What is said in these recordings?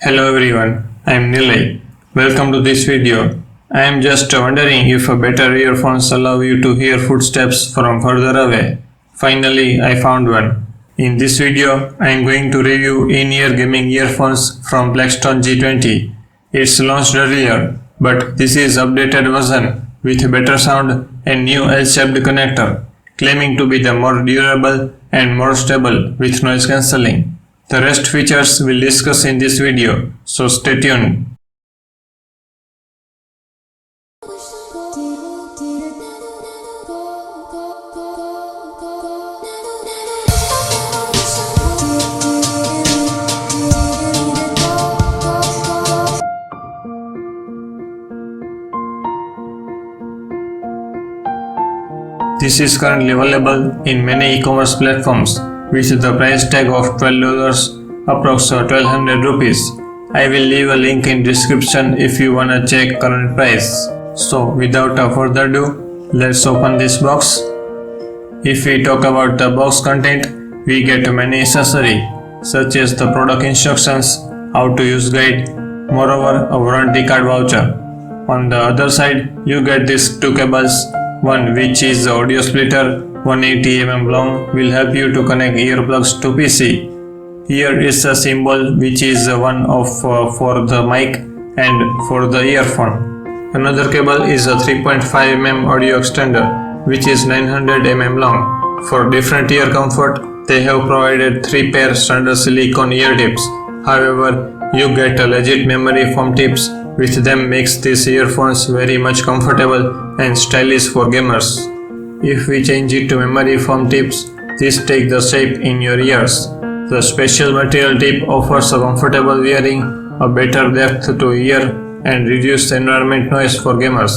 Hello everyone, I am Nilay. Welcome to this video. I am just wondering if a better earphones allow you to hear footsteps from further away. Finally, I found one. In this video, I am going to review in-ear gaming earphones from Plextone G20. It's launched earlier, but this is updated version with better sound and new L-shaped connector, claiming to be the more durable and more stable with noise cancelling. The rest features we'll discuss in this video, so stay tuned. This is currently available in many e-commerce platforms with the price tag of $12, approx 1200 rupees. I will leave a link in description if you wanna check current price. So without further ado, let's open this box. If we talk about the box content, we get many accessories such as the product instructions, how to use guide, moreover a warranty card voucher. On the other side, you get these two cables. One which is the audio splitter 180mm long will help you to connect earplugs to PC. Here is a symbol which is one of for the mic and for the earphone. Another cable is a 3.5mm audio extender which is 900mm long. For different ear comfort, they have provided 3 pair standard silicone ear tips. However, you get a legit memory foam tips, which them makes these earphones very much comfortable and stylish for gamers. If we change it to memory foam tips, these take the shape in your ears. The special material tip offers a comfortable wearing, a better depth to ear and reduced environment noise for gamers.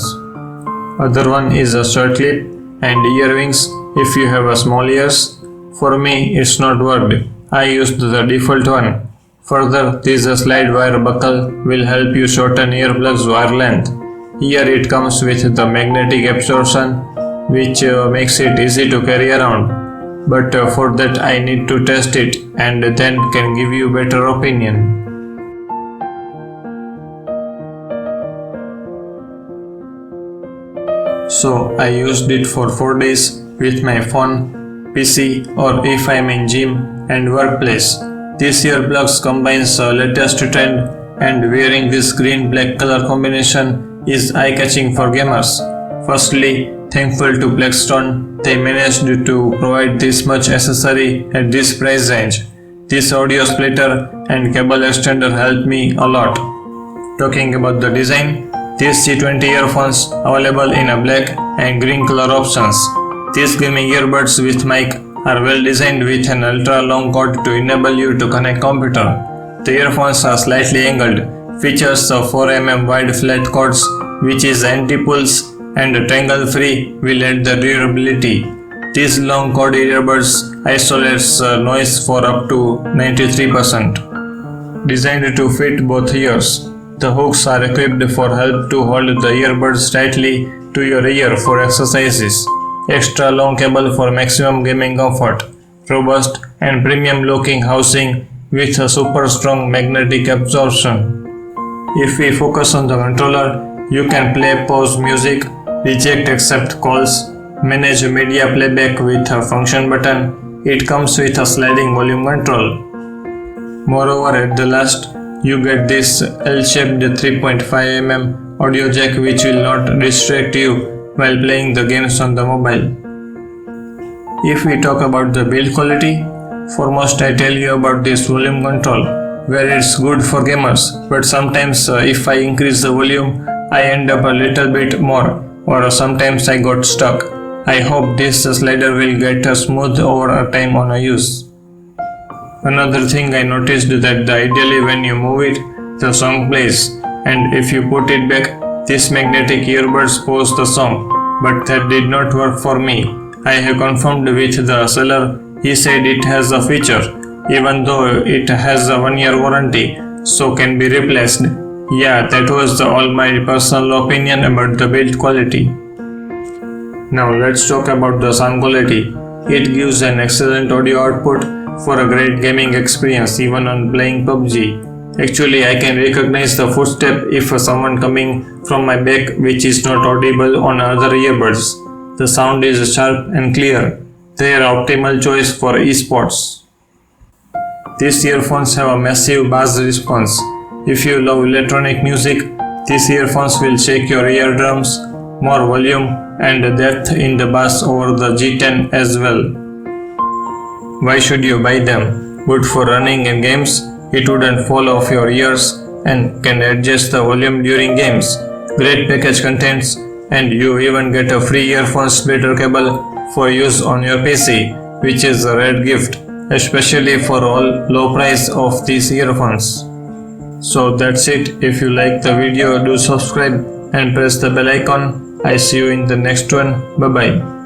Other one is a short clip and ear wings if you have a small ears. For me, it's not worked. I used the default one. Further, this slide wire buckle will help you shorten earplugs wire length. Here it comes with the magnetic absorption, which makes it easy to carry around. But for that I need to test it and then can give you better opinion. So I used it for 4 days with my phone, PC or if I'm in gym and workplace. This earplugs combines the latest trend and wearing this green-black color combination is eye-catching for gamers. Firstly, thankful to Plextone, they managed to provide this much accessory at this price range. This audio splitter and cable extender helped me a lot. Talking about the design, these G20 earphones available in a black and green color options. These gaming earbuds with mic are well designed with an ultra long cord to enable you to connect computer. The earphones are slightly angled, features a 4mm wide flat cords which is anti-pulse and tangle free will add the durability. These long cord earbuds isolates noise for up to 93%. Designed to fit both ears, the hooks are equipped for help to hold the earbuds tightly to your ear for exercises. Extra long cable for maximum gaming comfort, robust and premium looking housing with a super strong magnetic absorption. If we focus on the controller, you can play pause music, reject accept calls, manage media playback with a function button. It comes with a sliding volume control. Moreover, at the last, you get this L-shaped 3.5mm audio jack which will not distract you while playing the games on the mobile. If we talk about the build quality, foremost I tell you about this volume control, where it's good for gamers, but sometimes if I increase the volume, I end up a little bit more, or sometimes I got stuck. I hope this slider will get smooth over a time on a use. Another thing I noticed that ideally when you move it, the song plays, and if you put it back, this magnetic earbuds pause the song, but that did not work for me. I have confirmed with the seller, he said it has a feature, even though it has a 1-year warranty, so can be replaced. Yeah, that was all my personal opinion about the build quality. Now let's talk about the sound quality. It gives an excellent audio output for a great gaming experience even on playing PUBG. Actually, I can recognize the footstep if someone coming from my back, which is not audible on other earbuds. The sound is sharp and clear. They are optimal choice for esports. These earphones have a massive bass response. If you love electronic music, these earphones will shake your eardrums. More volume and depth in the bass over the G10 as well. Why should you buy them? Good for running in games, it wouldn't fall off your ears and can adjust the volume during games. Great package contents, and you even get a free earphone splitter cable for use on your PC, which is a rare gift, especially for all low price of these earphones. So that's it. If you like the video, do subscribe and press the bell icon. I see you in the next one. Bye bye.